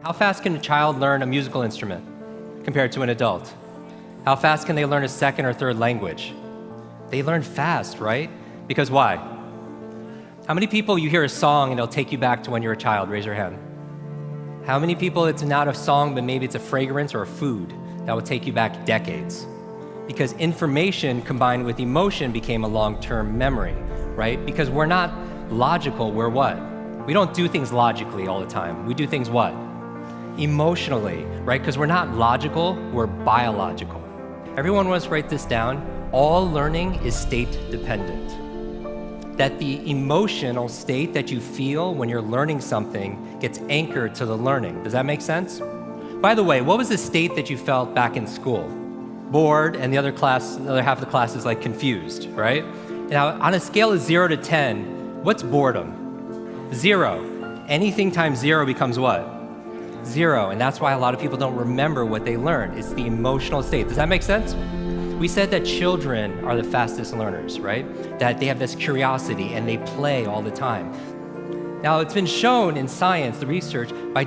How fast can a child learn a musical instrument compared to an adult? How fast can they learn a second or third language? They learn fast, right? Because why? How many people you hear a song and it'll take you back to when you were a child? Raise your hand. How many people it's not a song, but maybe it's a fragrance or a food that will take you back decades? Because information combined with emotion became a long-term memory, right? Because we're not logical, we're what? We don't do things logically all the time. We do things what? Emotionally, right? Because we're not logical, we're biological. Everyone wants to write this down. All learning is state dependent. That the emotional state that you feel when you're learning something gets anchored to the learning. Does that make sense? By the way, what was the state that you felt back in school? Bored, and the other half of the class is like confused, right? Now, on a scale of 0 to 10, what's boredom? 0. Anything times 0 becomes what? 0, and that's why a lot of people don't remember what they learned. It's the emotional state. Does that make sense? We said that children are the fastest learners, right? That they have this curiosity and they play all the time. Now, it's been shown in science, the research, by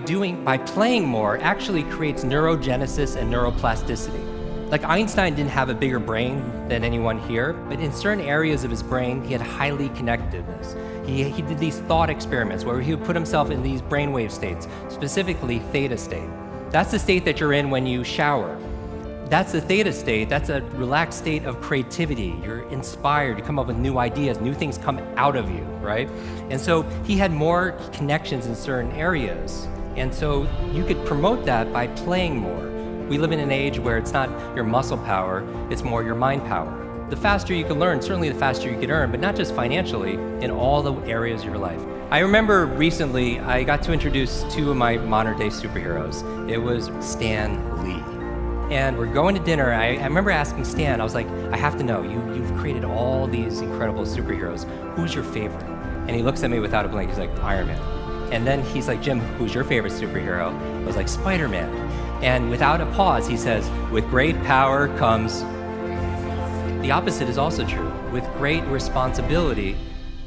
playing more actually creates neurogenesis and neuroplasticity. Like Einstein didn't have a bigger brain than anyone here, but in certain areas of his brain, he had highly connectedness. He did these thought experiments where he would put himself in these brainwave states, specifically theta state. That's the state that you're in when you shower. That's the theta state. That's a relaxed state of creativity. You're inspired, you come up with new ideas, new things come out of you, right? And so he had more connections in certain areas. And so you could promote that by playing more. We live in an age where it's not your muscle power, it's more your mind power. The faster you can learn, certainly the faster you can earn, but not just financially, in all the areas of your life. I remember recently, I got to introduce two of my modern day superheroes. It was Stan Lee. And we're going to dinner. I remember asking Stan, I was like, I have to know, you've created all these incredible superheroes. Who's your favorite? And he looks at me without a blink, he's like, Iron Man. And then he's like, Jim, who's your favorite superhero? I was like, Spider-Man. And without a pause, he says, with great power comes... The opposite is also true. With great responsibility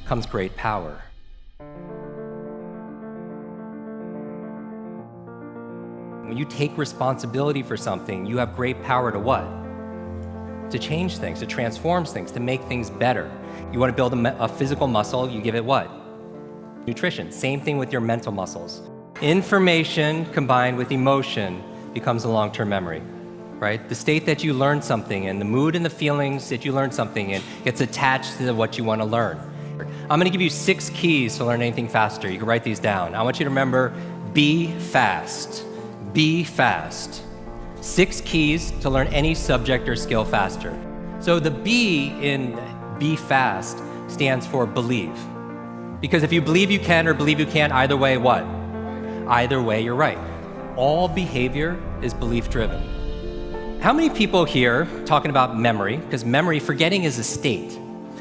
comes great power. When you take responsibility for something, you have great power to what? To change things, to transform things, to make things better. You want to build a physical muscle, you give it what? Nutrition. Same thing with your mental muscles. Information combined with emotion becomes a long-term memory, right? The state that you learn something in, the mood and the feelings that you learn something in gets attached to what you want to learn. I'm going to give you 6 keys to learn anything faster. You can write these down. I want you to remember, be fast. Be fast. 6 keys to learn any subject or skill faster. So the B in be fast stands for believe. Because if you believe you can or believe you can't, either way, what? Either way, you're right. All behavior is belief-driven. How many people here talking about memory? Because memory, forgetting is a state.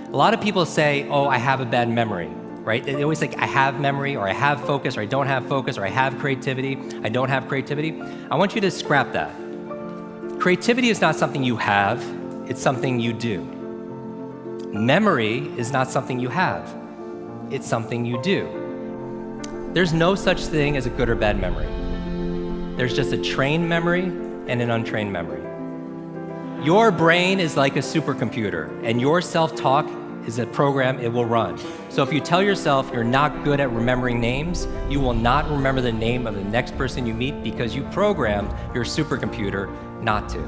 A lot of people say, oh, I have a bad memory, right? They always think, I have memory, or I have focus, or I don't have focus, or I have creativity, I don't have creativity. I want you to scrap that. Creativity is not something you have, it's something you do. Memory is not something you have, it's something you do. There's no such thing as a good or bad memory. There's just a trained memory and an untrained memory. Your brain is like a supercomputer, and your self-talk is a program it will run. So if you tell yourself you're not good at remembering names, you will not remember the name of the next person you meet because you programmed your supercomputer not to.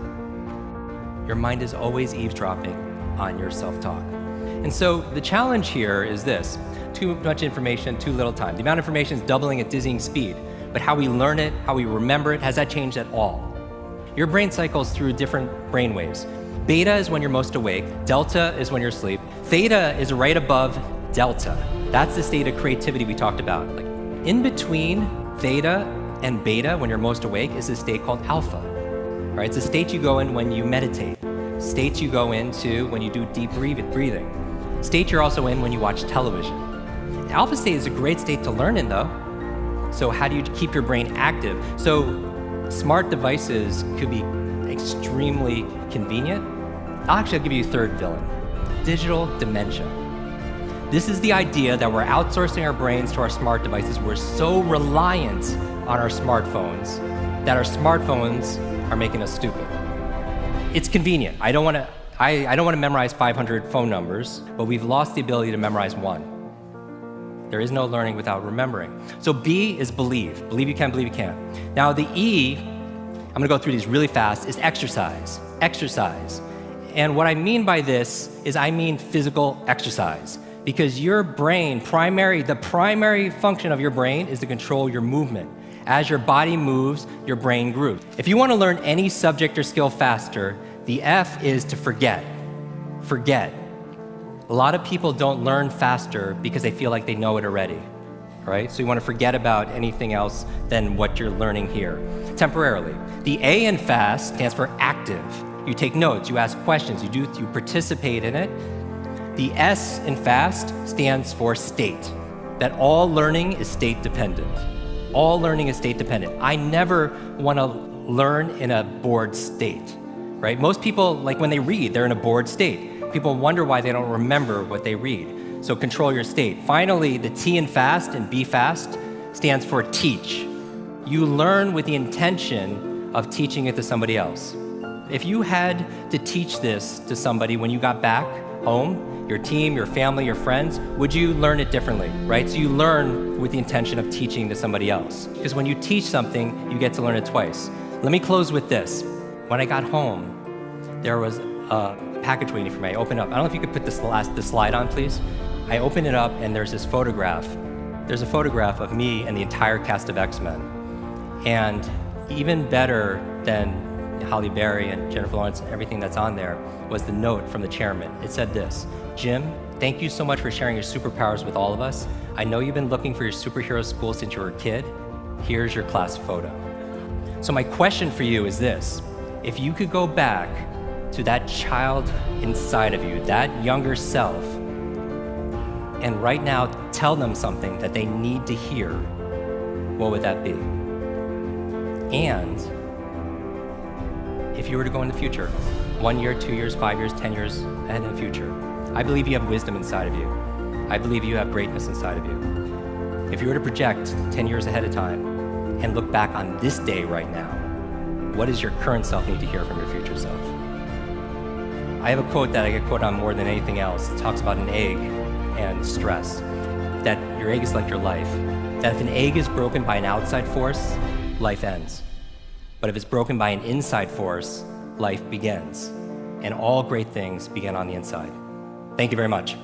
Your mind is always eavesdropping on your self-talk. And so the challenge here is this: too much information, too little time. The amount of information is doubling at dizzying speed, but how we learn it, how we remember it, has that changed at all? Your brain cycles through different brain waves. Beta is when you're most awake, delta is when you're asleep, theta is right above delta. That's the state of creativity we talked about. Like in between theta and beta, when you're most awake, is a state called alpha. Right? It's a state you go in when you meditate, states you go into when you do deep breathing, state you're also in when you watch television. The alpha state is a great state to learn in though. So how do you keep your brain active? So smart devices could be extremely convenient. I'll give you a third villain: digital dementia. This is the idea that we're outsourcing our brains to our smart devices. We're so reliant on our smartphones that our smartphones are making us stupid. It's convenient. I don't want to memorize 500 phone numbers, but we've lost the ability to memorize one. There is no learning without remembering. So B is believe. Believe you can, believe you can. Now the E, I'm gonna go through these really fast, is exercise. Exercise. And what I mean by this is I mean physical exercise. Because your brain, the primary function of your brain is to control your movement. As your body moves, your brain grooves. If you want to learn any subject or skill faster, the F is to forget. Forget. A lot of people don't learn faster because they feel like they know it already, right? So you want to forget about anything else than what you're learning here, temporarily. The A in fast stands for active. You take notes, you ask questions, you participate in it. The S in fast stands for state, that all learning is state dependent. All learning is state dependent. I never want to learn in a bored state, right? Most people, like when they read, they're in a bored state. People wonder why they don't remember what they read. So control your state. Finally, the T in fast and B fast stands for teach. You learn with the intention of teaching it to somebody else. If you had to teach this to somebody when you got back home, your team, your family, your friends, would you learn it differently, right? So you learn with the intention of teaching to somebody else. Because when you teach something, you get to learn it twice. Let me close with this. When I got home, there was a package waiting for me. I opened up. I don't know if you could put the slide on, please. I opened it up, and there's this photograph. There's a photograph of me and the entire cast of X-Men. And even better than Halle Berry and Jennifer Lawrence and everything that's on there was the note from the chairman. It said this: Jim, thank you so much for sharing your superpowers with all of us. I know you've been looking for your superhero school since you were a kid. Here's your class photo. So my question for you is this: if you could go back to that child inside of you, that younger self, and right now tell them something that they need to hear, what would that be? And if you were to go in the future, 1 year, 2 years, 5 years, 10 years ahead in the future, I believe you have wisdom inside of you. I believe you have greatness inside of you. If you were to project 10 years ahead of time and look back on this day right now, what does your current self need to hear from your future self? I have a quote that I get quoted on more than anything else. It talks about an egg and stress, that your egg is like your life, that if an egg is broken by an outside force, life ends. But if it's broken by an inside force, life begins. And all great things begin on the inside. Thank you very much.